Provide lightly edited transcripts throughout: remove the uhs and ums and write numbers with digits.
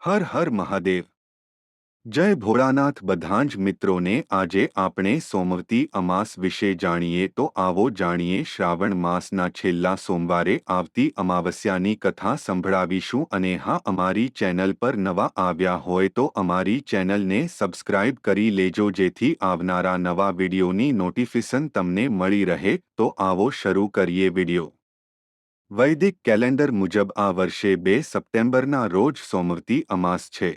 હર હર મહાદેવ. જય ભોળાનાથ. બધાં જ મિત્રોને આજે આપણે સોમવતી અમાસ વિશે જાણીએ તો આવો જાણીએ. શ્રાવણ માસના છેલ્લા સોમવારે આવતી અમાવસ્યાની કથા સંભળાવીશું. અને હા, અમારી ચેનલ પર નવા આવ્યા હોય તો અમારી ચેનલને સબસ્ક્રાઇબ કરી લેજો, જેથી આવનારા નવા વિડીયોની નોટિફિકેશન તમને મળી રહે. તો આવો શરૂ કરીએ વિડીયો. વૈદિક કેલેન્ડર મુજબ આ વર્ષે 2 સપ્ટેમ્બરના રોજ સોમવતી અમાસ છે.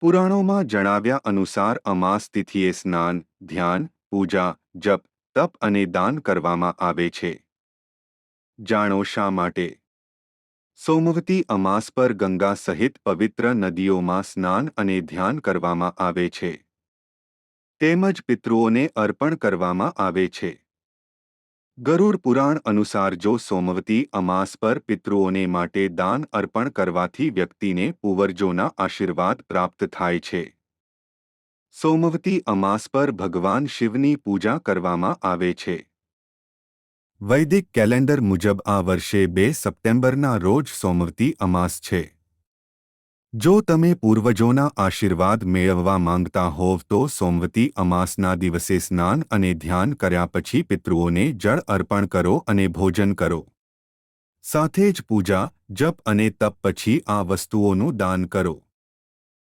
પુરાણોમાં જણાવ્યા અનુસાર અમાસ તિથિએ સ્નાન, ધ્યાન, પૂજા, જપ, તપ અને દાન કરવામાં આવે છે. જાણો શા માટે. સોમવતી અમાસ પર ગંગા સહિત પવિત્ર નદીઓમાં સ્નાન અને ધ્યાન કરવામાં આવે છે. તેમજ પિતૃઓને અર્પણ કરવામાં આવે છે. ગરુડ પુરાણ અનુસાર જો સોમવતી અમાસ પર પિતૃઓને માટે દાન અર્પણ કરવાથી વ્યક્તિને પૂર્વજોના આશીર્વાદ પ્રાપ્ત થાય છે. સોમવતી અમાસ પર ભગવાન શિવની પૂજા કરવામાં આવે છે. વૈદિક કેલેન્ડર મુજબ આ વર્ષે 2 સપ્ટેમ્બરના રોજ સોમવતી અમાસ છે. જો તમે પૂર્વજોના આશીર્વાદ મેળવવા માંગતા હોવ તો સોમવતી અમાસના દિવસે સ્નાન અને ધ્યાન કર્યા પછી પિતૃઓને જળ અર્પણ કરો અને ભોજન કરો. સાથે જ પૂજા, જપ અને તપ પછી આ વસ્તુઓનું દાન કરો.